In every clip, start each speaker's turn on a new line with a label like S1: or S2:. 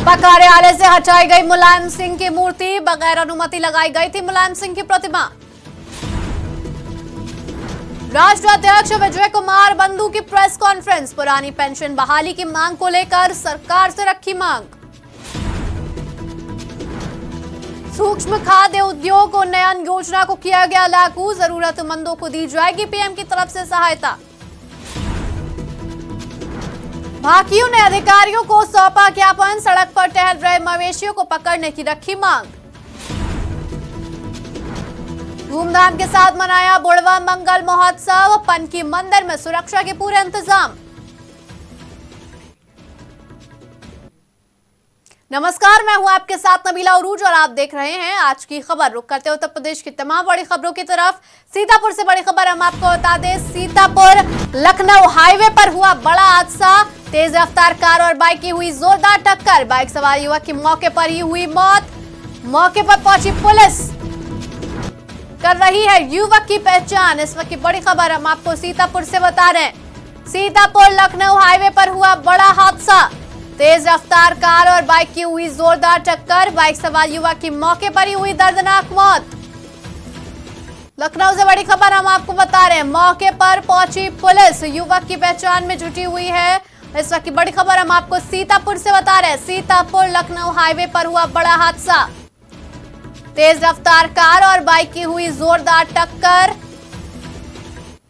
S1: सपा कार्यालय से हटाई गई मुलायम सिंह की मूर्ति, बगैर अनुमति लगाई गई थी मुलायम सिंह की प्रतिमा। राष्ट्रीय अध्यक्ष विजय कुमार बंधु की प्रेस कॉन्फ्रेंस, पुरानी पेंशन बहाली की मांग को लेकर सरकार से रखी मांग। सूक्ष्म खाद्य उद्योग उन्नयन योजना को किया गया लागू, जरूरतमंदों को दी जाएगी पीएम की तरफ से सहायता। भाकियों ने अधिकारियों को सौंपा ज्ञापन, सड़क पर टहल रहे मवेशियों को पकड़ने की रखी मांग। धूमधाम के साथ मनाया बुढ़वा मंगल महोत्सव, पनकी मंदिर में सुरक्षा के पूरे इंतजाम। नमस्कार, मैं हूं आपके साथ नबीला उरूज और आप देख रहे हैं आज की खबर। रुक करते उत्तर प्रदेश की तमाम बड़ी खबरों की तरफ। सीतापुर से बड़ी खबर हम आपको बता दें, सीतापुर लखनऊ हाईवे पर हुआ बड़ा हादसा, तेज रफ्तार कार और बाइक की हुई जोरदार टक्कर, बाइक सवार युवक की मौके पर ही हुई मौत। मौके पर पहुंची पुलिस कर रही है युवक की पहचान। इस वक्त की बड़ी खबर हम आपको सीतापुर से बता रहे हैं। सीतापुर लखनऊ हाईवे पर हुआ बड़ा हादसा, तेज रफ्तार कार और बाइक की हुई जोरदार टक्कर, बाइक सवार युवक की मौके पर ही हुई दर्दनाक मौत। लखनऊ से बड़ी खबर हम आपको बता रहे हैं, मौके पर पहुंची पुलिस युवक की पहचान में जुटी हुई है। इस वक्त की बड़ी खबर हम आपको सीतापुर से बता रहे हैं। सीतापुर लखनऊ हाईवे पर हुआ बड़ा हादसा, तेज रफ्तार कार और बाइक की हुई जोरदार टक्कर,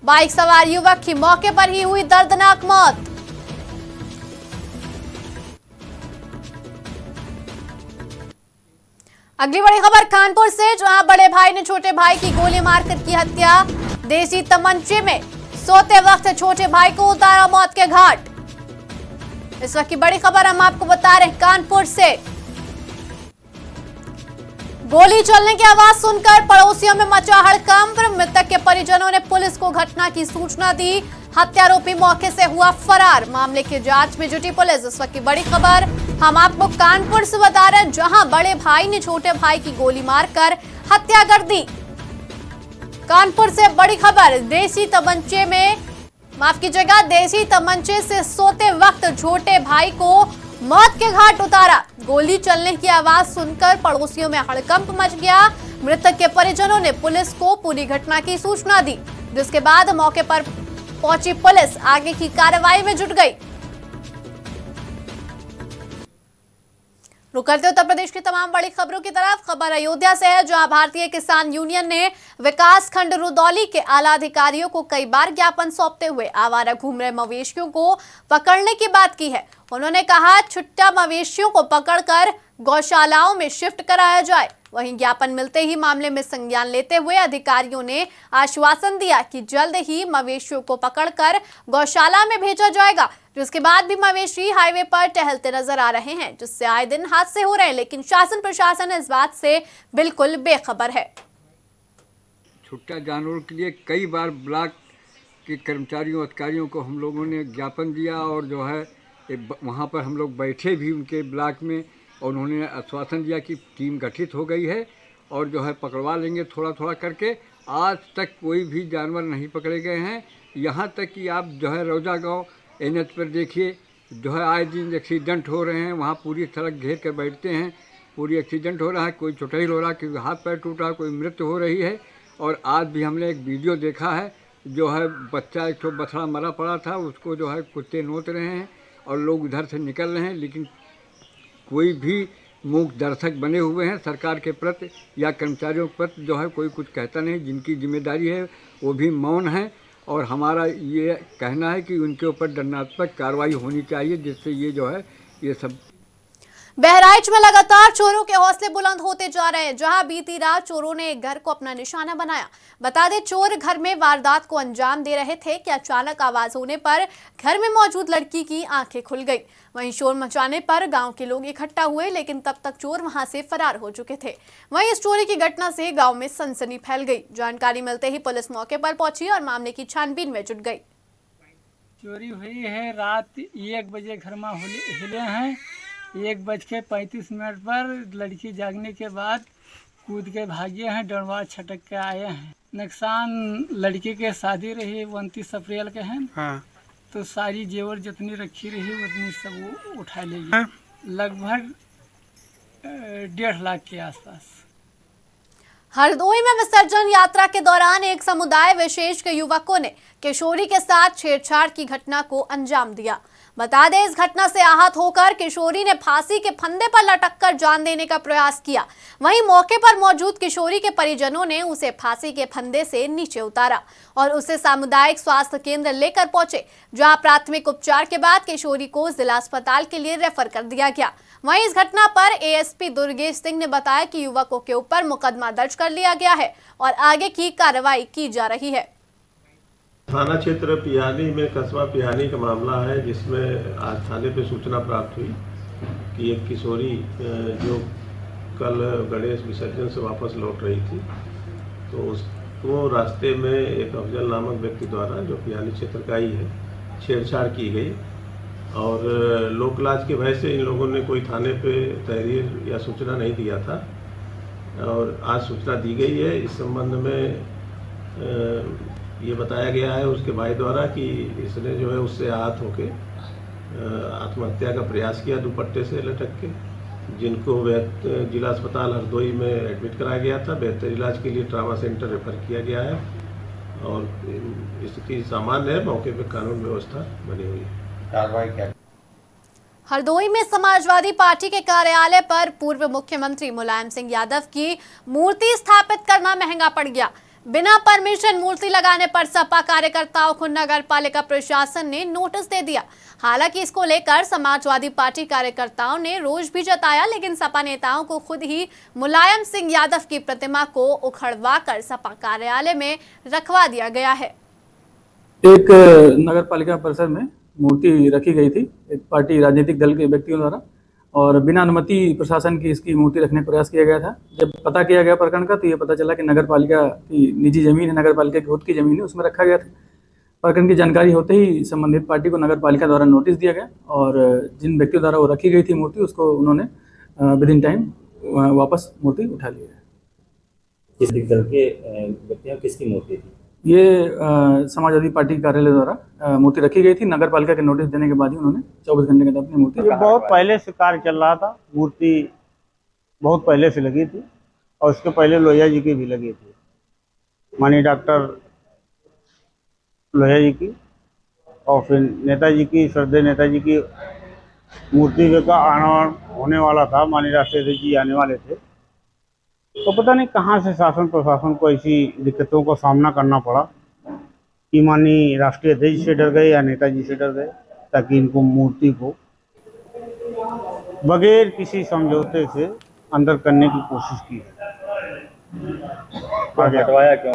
S1: बाइक सवार युवक की मौके पर ही हुई दर्दनाक मौत। अगली बड़ी खबर कानपुर से, जहां बड़े भाई ने छोटे भाई की गोली मारकर की हत्या, देसी तमंचे में सोते वक्त छोटे भाई को उतारा मौत के घाट। इस वक्त की बड़ी खबर हम आपको बता रहे हैं कानपुर से। गोली चलने की आवाज सुनकर पड़ोसियों में मचा हड़कंप, मृतक के परिजनों ने पुलिस को घटना की सूचना दी, हत्यारोपी मौके से हुआ फरार, मामले की जांच में जुटी पुलिस। इस वक्त की बड़ी खबर हम आपको कानपुर से बता रहे हैं, जहां बड़े भाई ने छोटे भाई की गोली मारकर हत्या कर दी। कानपुर से बड़ी खबर, देसी तमंचे में माफ कीजिएगा, देसी तमंचे से सोते वक्त छोटे भाई को मौत के घाट उतारा। गोली चलने की आवाज सुनकर पड़ोसियों में हड़कंप मच गया। मृतक के परिजनों ने पुलिस को पूरी घटना की सूचना दी, जिसके बाद मौके पर पहुंची पुलिस आगे की कार्रवाई में जुट गई। रुक करते उत्तर प्रदेश की तमाम बड़ी खबरों की तरफ। खबर अयोध्या से है, जहां भारतीय किसान यूनियन ने विकास खंड रुदौली के आला अधिकारियों को कई बार ज्ञापन सौंपते हुए आवारा घूम रहे मवेशियों को पकड़ने की बात की है। उन्होंने कहा, छुट्टा मवेशियों को पकड़कर गौशालाओं में शिफ्ट कराया जाए। वहीं ज्ञापन मिलते ही मामले में संज्ञान लेते हुए अधिकारियों ने आश्वासन दिया कि जल्द ही मवेशियों को पकड़कर गौशाला में भेजा जाएगा। जिसके बाद भी मवेशी हाईवे पर टहलते नजर आ रहे हैं, जिससे आए दिन हादसे हो रहे हैं, लेकिन शासन प्रशासन इस बात से बिल्कुल बेखबर है।
S2: छुट्टा जानवरों के लिए कई बार ब्लॉक के कर्मचारियों अधिकारियों को हम लोगों ने ज्ञापन दिया और जो है वहाँ पर हम लोग बैठे भी उनके ब्लॉक में, और उन्होंने आश्वासन दिया कि टीम गठित हो गई है और जो है पकड़वा लेंगे थोड़ा थोड़ा करके। आज तक कोई भी जानवर नहीं पकड़े गए हैं। यहाँ तक कि आप जो है रौजा गांव एनएच पर देखिए, जो है आए दिन एक्सीडेंट हो रहे हैं, वहाँ पूरी सड़क घेर कर बैठते हैं, पूरी एक्सीडेंट हो रहा है, कोई चोटाई हो रहा है, कोई हाथ पैर टूट रहा है, कोई मृत्यु हो रही है। और आज भी हमने एक वीडियो देखा है, जो है बच्चा एक बछड़ा मरा पड़ा था, उसको जो है कुत्ते नोच रहे हैं और लोग उधर से निकल रहे हैं, लेकिन कोई भी मूक दर्शक बने हुए हैं सरकार के प्रति या कर्मचारियों के प्रति, जो है कोई कुछ कहता नहीं। जिनकी जिम्मेदारी है वो भी मौन है, और हमारा ये कहना है कि उनके ऊपर दंडात्मक कार्रवाई होनी चाहिए, जिससे ये जो है ये सब।
S1: बहराइच में लगातार चोरों के हौसले बुलंद होते जा रहे हैं, जहां बीती रात चोरों ने एक घर को अपना निशाना बनाया। बता दें, चोर घर में वारदात को अंजाम दे रहे थे कि अचानक आवाज होने पर घर में मौजूद लड़की की आंखें खुल गई। वहीं शोर मचाने पर गांव के लोग इकट्ठा हुए, लेकिन तब तक चोर वहां से फरार हो चुके थे। वहीं इस चोरी की घटना से गाँव में सनसनी फैल गई। जानकारी मिलते ही पुलिस मौके पर पहुंची और मामले की छानबीन में जुट गई।
S3: चोरी हुई है रात 1 बजे, घर में हिले हैं। 1:35 पर लड़की जागने के बाद कूद के भागे हैं, डंडवा छटक के आए हैं। नुकसान लड़की के शादी रही 29 अप्रैल के हैं। हाँ। तो सारी जेवर जितनी रखी रही उतनी सब वो उठा लेगी। हाँ। लगभग 1.5 लाख के आसपास।
S1: हरदोई में विसर्जन यात्रा के दौरान एक समुदाय विशेष के युवकों ने किशोरी के साथ छेड़छाड़ की घटना को अंजाम दिया। बता दें, इस घटना से आहत होकर किशोरी ने फांसी के फंदे पर लटककर जान देने का प्रयास किया। वहीं मौके पर मौजूद किशोरी के परिजनों ने उसे फांसी के फंदे से नीचे उतारा और उसे सामुदायिक स्वास्थ्य केंद्र लेकर पहुंचे, जहां प्राथमिक उपचार के बाद किशोरी को जिला अस्पताल के लिए रेफर कर दिया गया। वहीं इस घटना पर एएसपी दुर्गेश सिंह ने बताया कि युवकों के ऊपर मुकदमा दर्ज कर लिया गया है और आगे की कार्रवाई की जा रही है।
S4: थाना क्षेत्र पिहानी में कस्बा पिहानी का मामला है, जिसमें आज थाने पे सूचना प्राप्त हुई कि एक किशोरी जो कल गणेश विसर्जन से वापस लौट रही थी, तो उसको रास्ते में एक अफजल नामक व्यक्ति द्वारा, जो पिहानी क्षेत्र का ही है, छेड़छाड़ की गई और लोकलाज के भय से इन लोगों ने कोई थाने पे तहरीर या सूचना नहीं दिया था और आज सूचना दी गई है। इस संबंध में ये बताया गया है उसके भाई द्वारा कि इसने जो है उससे आहत होके आत्महत्या का प्रयास किया दुपट्टे से लटक के, जिनको जिला अस्पताल हरदोई में एडमिट कराया गया था। बेहतर इलाज के लिए ट्रामा सेंटर रेफर किया गया है और स्थिति सामान्य है। मौके पर कानून व्यवस्था बनी हुई है। कार्रवाई क्या?
S1: हरदोई में समाजवादी पार्टी के कार्यालय पर पूर्व मुख्यमंत्री मुलायम सिंह यादव की मूर्ति स्थापित करना महंगा पड़ गया। बिना परमिशन मूर्ति लगाने पर सपा कार्यकर्ताओं को नगर पालिका प्रशासन ने नोटिस दे दिया। हालांकि इसको लेकर समाजवादी पार्टी कार्यकर्ताओं ने रोष भी जताया, लेकिन सपा नेताओं को खुद ही मुलायम सिंह यादव की प्रतिमा को उखड़वाकर सपा कार्यालय में रखवा दिया गया है।
S5: एक नगर पालिका परिसर में मूर्ति रखी गई थी एक पार्टी राजनीतिक दल के व्यक्तियों द्वारा और बिना अनुमति प्रशासन की इसकी मूर्ति रखने का प्रयास किया गया था। जब पता किया गया प्रकरण का तो ये पता चला कि नगर पालिका की निजी जमीन है, नगर पालिका की खुद की जमीन है, उसमें रखा गया था। प्रकरण की जानकारी होते ही संबंधित पार्टी को नगर पालिका द्वारा नोटिस दिया गया और जिन व्यक्तियों द्वारा वो रखी गई थी मूर्ति, उसको उन्होंने विद इन टाइम वापस मूर्ति उठा लिया है।
S6: किस दल के व्यक्तियों किसकी मूर्ति थी?
S5: ये समाजवादी पार्टी कार्यालय द्वारा मूर्ति रखी गई थी। नगर पालिका के नोटिस देने के बाद ही उन्होंने 24 घंटे के अंदर अपनी मूर्ति।
S7: ये बहुत पहले से कार्य चल रहा था, मूर्ति बहुत पहले से लगी थी और उसके पहले लोहिया जी की भी लगी थी, माननीय डॉक्टर लोहिया जी की, और फिर नेताजी की, श्रद्धेय नेताजी की मूर्ति का अनावरण होने वाला था। माननीय राष्ट्रीय अध्यक्ष जी आने वाले थे, तो पता नहीं कहाँ से शासन प्रशासन को ऐसी दिक्कतों का सामना करना पड़ा कि माननीय राष्ट्रीय अध्यक्ष से डर गए या नेताजी से डर गए, ताकि इनको मूर्ति को बगैर किसी समझौते से अंदर करने की कोशिश की।
S6: हटवाया क्यों?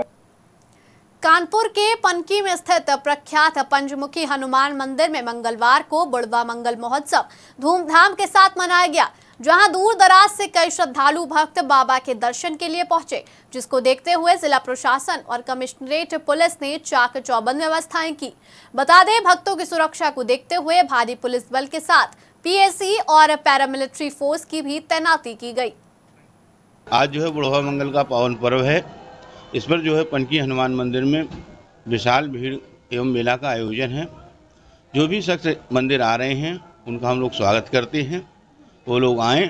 S1: कानपुर के पनकी में स्थित प्रख्यात पंचमुखी हनुमान मंदिर में मंगलवार को बुढ़वा मंगल महोत्सव धूमधाम के साथ मनाया गया, जहां दूर दराज से कई श्रद्धालु भक्त बाबा के दर्शन के लिए पहुंचे, जिसको देखते हुए जिला प्रशासन और कमिश्नरेट पुलिस ने चाक चौबंद व्यवस्थाएं की। बता दें, भक्तों की सुरक्षा को देखते हुए भारी पुलिस बल के साथ पीएसी और पैरामिलिट्री फोर्स की भी तैनाती की गई।
S8: आज जो है बुढ़वा मंगल का पावन पर्व है। इस पर जो है पनकी हनुमान मंदिर में विशाल भीड़ एवं मेला का आयोजन है। जो भी शख्स मंदिर आ रहे हैं उनका हम लोग स्वागत करते हैं। वो लोग आएँ,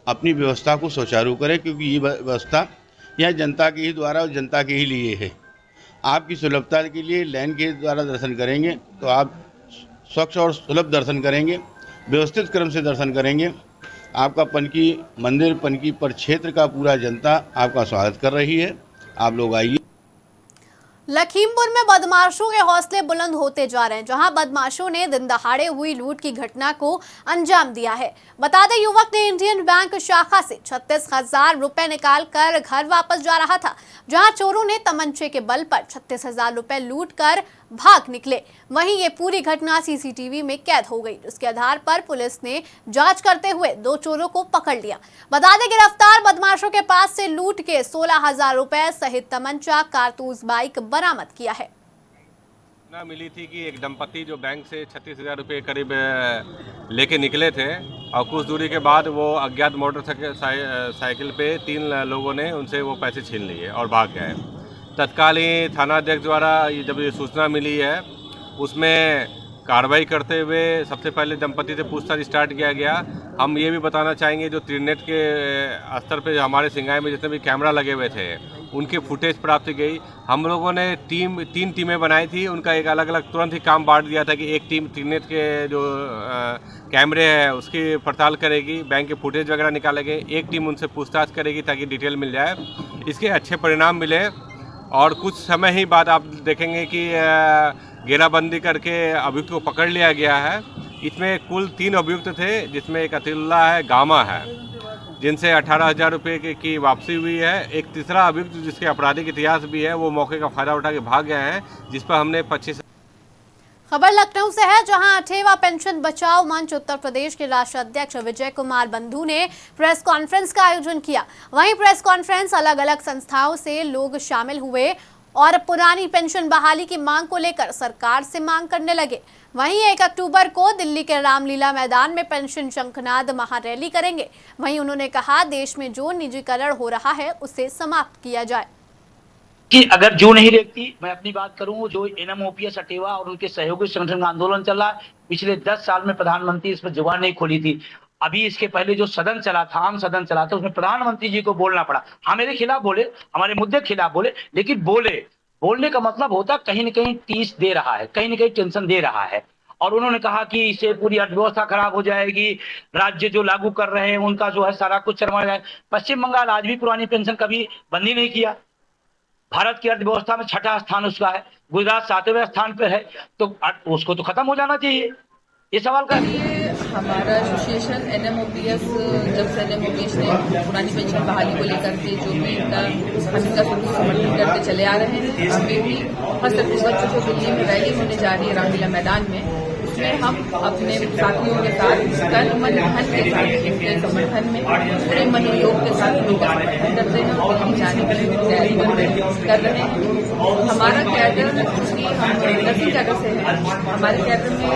S8: अपनी व्यवस्था को सुचारू करें, क्योंकि ये व्यवस्था यह जनता के ही द्वारा और जनता के ही लिए है। आपकी सुलभता के लिए लाइन के द्वारा दर्शन करेंगे तो आप स्वच्छ और सुलभ दर्शन करेंगे, व्यवस्थित क्रम से दर्शन करेंगे। आपका पनकी मंदिर, पनकी परिक्षेत्र का पूरा जनता आपका स्वागत कर रही है। आप लोग आइए।
S1: लखीमपुर में बदमाशों के हौसले बुलंद होते जा रहे हैं, जहां बदमाशों ने दिन दहाड़े हुई लूट की घटना को अंजाम दिया है। बता दें, युवक ने इंडियन बैंक शाखा से 36,000 रुपए निकाल कर घर वापस जा रहा था, जहां चोरों ने तमंचे के बल पर 36,000 रुपए लूट कर भाग निकले। वहीं ये पूरी घटना सीसीटीवी में कैद हो गई। उसके आधार पर पुलिस ने जांच करते हुए 2 चोरों को पकड़ लिया। बता दें, गिरफ्तार बदमाशों के पास से लूट के 16,000 रुपए सहित तमंचा, कारतूस, बाइक बरामद किया है।
S9: मिली थी कि एक दंपति जो बैंक से 36,000 रुपये करीब लेके निकले थे और कुछ दूरी के बाद वो अज्ञात मोटरसाइकिल पे 3 लोगों ने उनसे वो पैसे छीन लिए और भाग गए। तत्काल ही थाना अध्यक्ष द्वारा जब ये सूचना मिली है, उसमें कार्रवाई करते हुए सबसे पहले दंपति से पूछताछ स्टार्ट किया गया। हम ये भी बताना चाहेंगे जो त्रिनेट के स्तर पे हमारे सिंगाई में जितने भी कैमरा लगे हुए थे उनकी फुटेज प्राप्त की गई। हम लोगों ने तीन टीमें बनाई थी, उनका एक अलग अलग तुरंत ही काम बांट दिया था कि एक टीम त्रिनेट के जो कैमरे हैं उसकी पड़ताल करेगी, बैंक के फुटेज वगैरह निकालेंगे, एक टीम उनसे पूछताछ करेगी ताकि डिटेल मिल जाए। इसके अच्छे परिणाम मिले और कुछ समय ही बाद आप देखेंगे कि घेराबंदी करके अभियुक्त को पकड़ लिया गया है। इसमें कुल 3 अभियुक्त थे, जिसमें एक अतिल्ला है, गामा है, जिनसे 18,000 रुपये की वापसी हुई है। एक तीसरा अभियुक्त जिसके आपराधिक इतिहास भी है वो मौके का फायदा उठा के भाग गए हैं, जिस पर हमने 25।
S1: खबर लखनऊ से है, जहां 8वां पेंशन बचाओ मंच उत्तर प्रदेश के राष्ट्रीय अध्यक्ष विजय कुमार बंधु ने प्रेस कॉन्फ्रेंस का आयोजन किया। वहीं प्रेस कॉन्फ्रेंस अलग अलग संस्थाओं से लोग शामिल हुए और पुरानी पेंशन बहाली की मांग को लेकर सरकार से मांग करने लगे। वहीं 1 अक्टूबर को दिल्ली के रामलीला मैदान में पेंशन शंखनाद महारैली करेंगे। वहीं उन्होंने कहा, देश में जो निजीकरण हो रहा है उसे समाप्त किया जाए।
S10: कि अगर जो नहीं देखती, मैं अपनी बात करूं, जो NMOPS अटेवा और उनके सहयोगी संगठन का आंदोलन चला, पिछले 10 साल में प्रधानमंत्री इस पर जुबान नहीं खोली थी। अभी इसके पहले जो सदन चला था, आम सदन चला था, उसमें प्रधानमंत्री जी को बोलना पड़ा। हाँ, मेरे खिलाफ बोले, हमारे मुद्दे के खिलाफ बोले, लेकिन बोलने का मतलब होता कहीं न कहीं टीस दे रहा है, कहीं न कहीं टेंशन दे रहा है। और उन्होंने कहा कि इससे पूरी अर्थव्यवस्था खराब हो जाएगी, राज्य जो लागू कर रहे हैं उनका जो है सारा कुछ चरमरा जाए। पश्चिम बंगाल आज भी पुरानी पेंशन कभी बंद ही नहीं किया। भारत की अर्थव्यवस्था में 6ठा स्थान उसका है, गुजरात 7वें स्थान पर है, तो उसको तो खत्म हो जाना चाहिए। ये सवाल का
S11: हमारा एसोसिएशन NMOPS, जब से NMOPS ने पुरानी पेंशन बहाली को लेकर के जो भी हम इनका समर्थन करते चले आ रहे हैं। अभी भी 1 अक्टूबर को दिल्ली में रैली होने जा रही है रामलीला मैदान में, उसमें हम अपने साथियों के साथ तन मन धन के साथ उनके समर्थन में पूरे मनोयोग के साथ उनका समर्थन करते हैं और दिल्ली जाने के लिए तैयारी कर रहे हैं। हमारा कैडर, क्योंकि हम नर्सिंग कैडर से हैं, हमारे कैडर में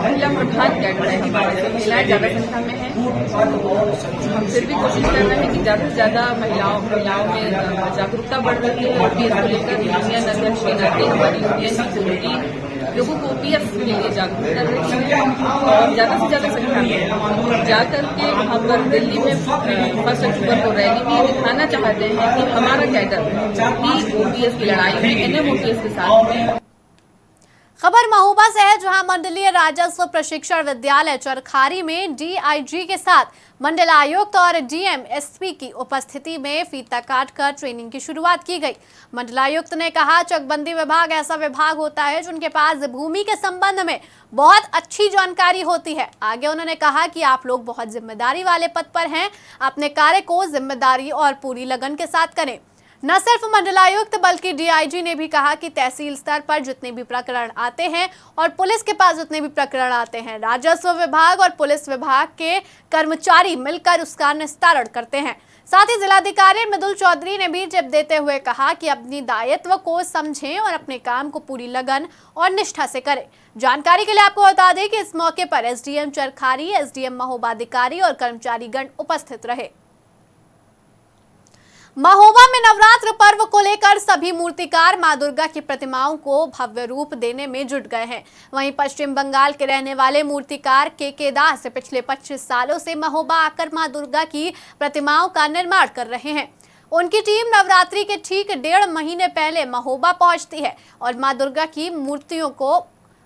S11: महिला प्रधान कैडर है, हमारे महिलाएं ज्यादा संख्या में हैं। हम फिर भी कोशिश कर रहे हैं कि ज्यादा से ज्यादा महिलाओं में जागरूकता बढ़ रही है। OPS को लेकर यूनियन अध्यक्ष के नाते हमारी यूनियन की लोगों को OPS के लिए जागरूक कर रही है और ज्यादा से ज्यादा संख्या में जाकर के हम लोग दिल्ली में 1 अक्टूबर को रैली में दिखाना चाहते हैं कि हमारा कैडर भी OPS की लड़ाई में NMOPS के साथ में।
S1: खबर महोबा से है, जहां मंडलीय राजस्व प्रशिक्षण विद्यालय चरखारी में DIG के साथ मंडल आयुक्त और DMSP की उपस्थिति में फीता काटकर ट्रेनिंग की शुरुआत की गई। मंडलायुक्त ने कहा, चकबंदी विभाग ऐसा विभाग होता है जिनके पास भूमि के संबंध में बहुत अच्छी जानकारी होती है। आगे उन्होंने कहा कि आप लोग बहुत जिम्मेदारी वाले पद पर हैं, अपने कार्य को जिम्मेदारी और पूरी लगन के साथ करें। न सिर्फ मंडलायुक्त बल्कि DIG ने भी कहा कि तहसील स्तर पर जितने भी प्रकरण आते हैं और पुलिस के पास जितने भी प्रकरण आते हैं, राजस्व विभाग और पुलिस विभाग के कर्मचारी मिलकर उसका निस्तारण करते हैं। साथ ही जिलाधिकारी मृदुल चौधरी ने भी टिप देते हुए कहा कि अपनी दायित्व को समझें और अपने काम को पूरी लगन और निष्ठा से करें। जानकारी के लिए आपको बता दें कि इस मौके पर SDM चरखारी, SDM महोबा अधिकारी और कर्मचारीगण उपस्थित रहे। महोबा में नवरात्र पर्व को लेकर सभी मूर्तिकार मां दुर्गा की प्रतिमाओं को भव्य रूप देने में जुट गए हैं। वहीं पश्चिम बंगाल के रहने वाले मूर्तिकार KK दास पिछले 25 सालों से महोबा आकर मां दुर्गा की प्रतिमाओं का निर्माण कर रहे हैं। उनकी टीम नवरात्रि के ठीक 1.5 महीने पहले महोबा पहुंचती है और मां दुर्गा की मूर्तियों को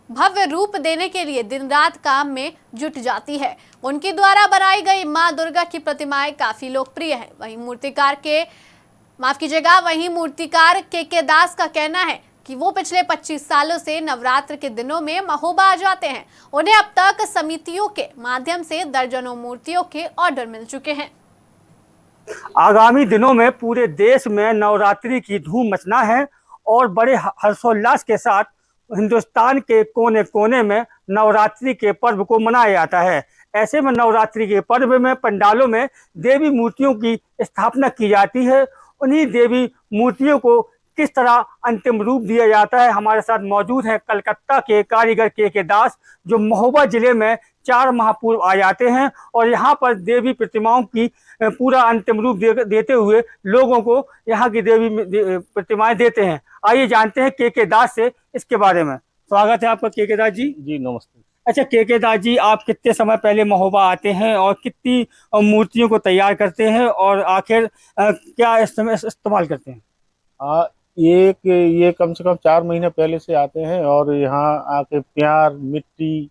S1: भव्य रूप देने के लिए दिन रात काम में जुट जाती है। उनके द्वारा बनाई गई मां दुर्गा की प्रतिमाएं काफी लोकप्रिय हैं। वहीं मूर्तिकार KK दास का कहना है कि वो पिछले 25 सालों से नवरात्र के दिनों में महोबा आ जाते हैं। उन्हें अब तक समितियों के माध्यम से दर्जनों मूर्तियों के ऑर्डर मिल चुके हैं।
S7: आगामी दिनों में पूरे देश में नवरात्रि की धूम मचना है और बड़े हर्षोल्लास के साथ हिंदुस्तान के कोने कोने में नवरात्रि के पर्व को मनाया जाता है। ऐसे में नवरात्रि के पर्व में पंडालों में देवी मूर्तियों की स्थापना की जाती है। उन्हीं देवी मूर्तियों को किस तरह अंतिम रूप दिया जाता है, हमारे साथ मौजूद हैं कलकत्ता के कारीगर KK दास, जो महोबा जिले में 4 माह पूर्व आ जाते हैं और यहाँ पर देवी प्रतिमाओं की पूरा अंतिम रूप देते हुए लोगों को यहाँ की देवी प्रतिमाएं देते हैं। आइए जानते हैं KK दास से इसके बारे में। स्वागत है आपका KK दास जी।
S12: जी नमस्ते। अच्छा के दास जी, आप कितने समय पहले महोबा आते हैं और कितनी मूर्तियों को तैयार करते हैं और आखिर क्या इस्तेमाल करते हैं?
S7: ये कम से कम 4 महीने पहले से आते हैं और यहाँ आके प्यार, मिट्टी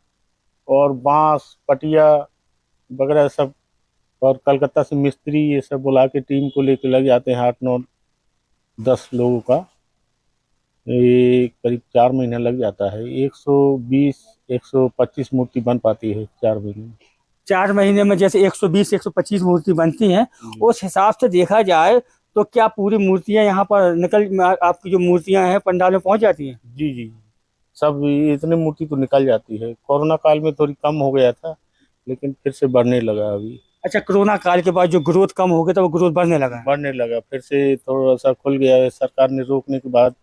S7: और बांस, पटिया वगैरह सब, और कलकत्ता से मिस्त्री ये सब बुला के टीम को लेके लग जाते हैं 8-9-10 लोगों का। ये करीब 4 महीने लग जाता है। 120-125 मूर्ति बन पाती है 4 महीने में।
S12: 4 महीने में जैसे 120-125 मूर्ति बनती हैं, उस हिसाब से देखा जाए तो क्या पूरी मूर्तियां यहाँ पर आपकी जो मूर्तियां हैं पंडाल में पहुँच जाती हैं?
S7: जी जी, सब इतनी मूर्ति तो निकल जाती है। कोरोना काल में थोड़ी कम हो गया था, लेकिन फिर से बढ़ने लगा अभी।
S12: अच्छा, कोरोना काल के बाद जो ग्रोथ कम हो गया था वो ग्रोथ बढ़ने लगा?
S7: फिर से थोड़ा सा खुल गया है। सरकार ने रोकने के बाद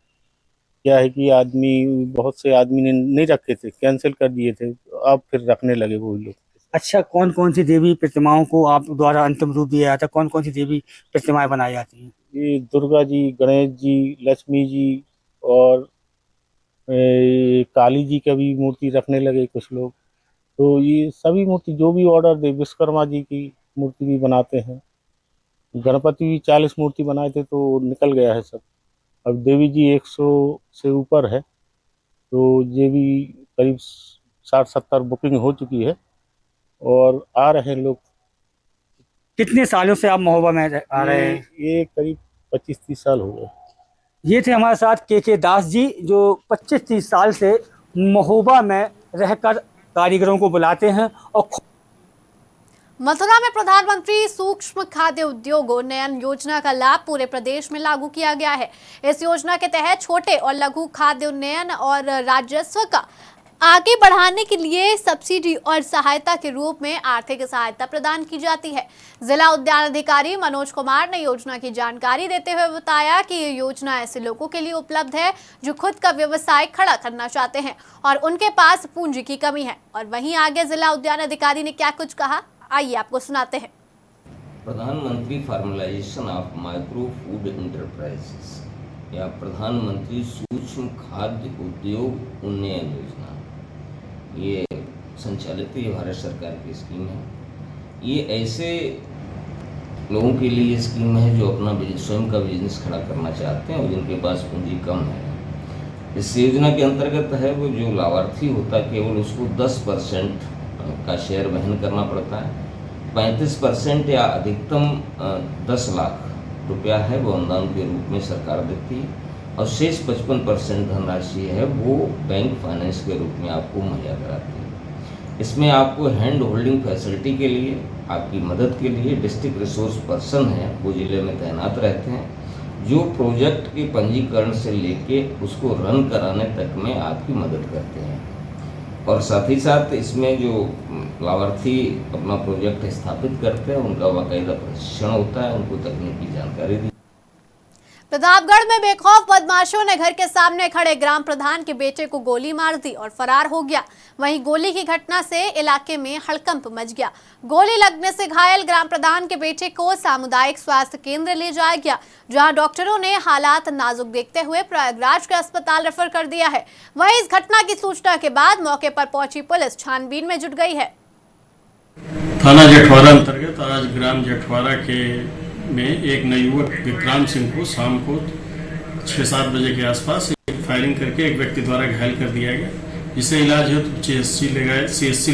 S7: क्या है कि बहुत से आदमी ने नहीं रखे थे, कैंसिल कर दिए थे, अब फिर रखने लगे वो लोग।
S12: अच्छा, कौन कौन सी देवी प्रतिमाओं को आप द्वारा अंतिम रूप दिया जाता है? कौन कौन सी देवी प्रतिमाएं बनाई जाती हैं?
S7: ये दुर्गा जी, गणेश जी, लक्ष्मी जी और काली जी का भी मूर्ति रखने लगे कुछ लोग। तो ये सभी मूर्ति जो भी ऑर्डर दे, विश्वकर्मा जी की मूर्ति भी बनाते हैं। गणपति भी 40 मूर्ति बनाए थे तो निकल गया है सब। अब देवी जी 100 से ऊपर है, तो ये भी करीब 60-70 बुकिंग हो चुकी है और आ रहे हैं लोग।
S12: कितने सालों से आप महोबा में आ रहे हैं?
S7: ये करीब 25-30 साल हो गए।
S12: ये थे हमारे साथ के दास जी, जो 25-30 साल से महोबा में रहकर कारीगरों को बुलाते हैं। और
S1: मथुरा में प्रधानमंत्री सूक्ष्म खाद्य उद्योग उन्नयन योजना का लाभ पूरे प्रदेश में लागू किया गया है। इस योजना के तहत छोटे और लघु खाद्य उन्नयन और राजस्व का आगे बढ़ाने के लिए सब्सिडी और सहायता के रूप में आर्थिक सहायता प्रदान की जाती है। जिला उद्यान अधिकारी मनोज कुमार ने योजना की जानकारी देते हुए बताया कि ये योजना ऐसे लोगों के लिए उपलब्ध है जो खुद का व्यवसाय खड़ा करना चाहते हैं और उनके पास पूंजी की कमी है। और वहीं आगे जिला उद्यान अधिकारी ने क्या कुछ कहा, आइए आपको सुनाते हैं।
S13: प्रधानमंत्री formalisation of micro food enterprises या प्रधानमंत्री सूक्ष्म खाद्य उद्योग उन्नयन योजना, ये संचालित ये भारत सरकार की स्कीम है। ये ऐसे लोगों के लिए स्कीम है जो अपना स्वयं का बिजनेस खड़ा करना चाहते हैं और जिनके पास पूंजी कम है। इस योजना के अंतर्गत है वो जो लाभार्थी होता है केवल उसको 10% का शेयर वहन करना पड़ता है। 35% या अधिकतम 10 लाख रुपया है वो अनुदान के रूप में सरकार देती है और शेष 55% धनराशि है वो बैंक फाइनेंस के रूप में आपको मुहैया कराती है। इसमें आपको हैंड होल्डिंग फैसिलिटी के लिए, आपकी मदद के लिए डिस्ट्रिक्ट रिसोर्स पर्सन हैं वो ज़िले में तैनात रहते हैं, जो प्रोजेक्ट के पंजीकरण से लेके उसको रन कराने तक में आपकी मदद करते हैं। और साथ ही साथ इसमें जो लाभार्थी अपना प्रोजेक्ट स्थापित करते हैं उनका बाकायदा प्रशिक्षण होता है, उनको तकनीकी जानकारी दी।
S1: प्रतापगढ़ में बेखौफ बदमाशों ने घर के सामने खड़े ग्राम प्रधान के बेटे को गोली मार दी और फरार हो गया। वहीं गोली की घटना से इलाके में हड़कंप मच गया। गोली लगने से घायल ग्राम प्रधान के बेटे को सामुदायिक स्वास्थ्य केंद्र ले जाया गया, जहां डॉक्टरों ने हालात नाजुक देखते हुए प्रयागराज के अस्पताल रेफर कर दिया है। वहीं इस घटना की सूचना के बाद मौके पर पहुंची पुलिस छानबीन में जुट गई है।
S14: थाना जेठवाड़ा अंतर्गत आज ग्राम जेठवाड़ा के में एक नवयुवक विक्रांत सिंह को शाम को 6-7 बजे के आसपास फायरिंग करके एक व्यक्ति द्वारा घायल कर दिया गया, जिसे इलाज हेतु CSC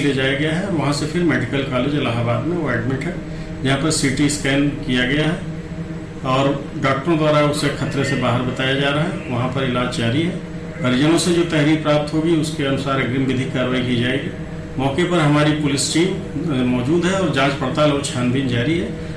S14: ले जाया गया है और वहाँ से फिर मेडिकल कॉलेज इलाहाबाद में वो एडमिट है, जहाँ पर CT स्कैन किया गया है और डॉक्टरों द्वारा उसे खतरे से बाहर बताया जा रहा है। वहाँ पर इलाज जारी है। परिजनों से जो तहरीर प्राप्त होगी उसके अनुसार अग्रिम विधिक कार्रवाई की जाएगी। मौके पर हमारी पुलिस टीम मौजूद है और जाँच पड़ताल और छानबीन जारी है।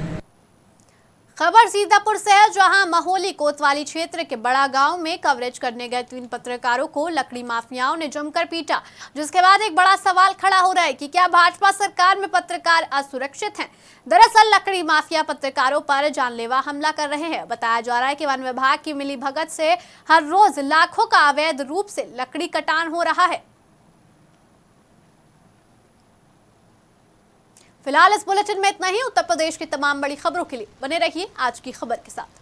S1: खबर सीतापुर से है, जहां महोली कोतवाली क्षेत्र के बड़ा गांव में कवरेज करने गए 3 पत्रकारों को लकड़ी माफियाओं ने जमकर पीटा, जिसके बाद एक बड़ा सवाल खड़ा हो रहा है कि क्या भाजपा सरकार में पत्रकार असुरक्षित हैं। दरअसल लकड़ी माफिया पत्रकारों पर जानलेवा हमला कर रहे हैं। बताया जा रहा है कि वन विभाग की मिलीभगत से हर रोज लाखों का अवैध रूप से लकड़ी कटान हो रहा है। फिलहाल इस बुलेटिन में इतना ही। उत्तर प्रदेश की तमाम बड़ी खबरों के लिए बने रहिए आज की खबर के साथ।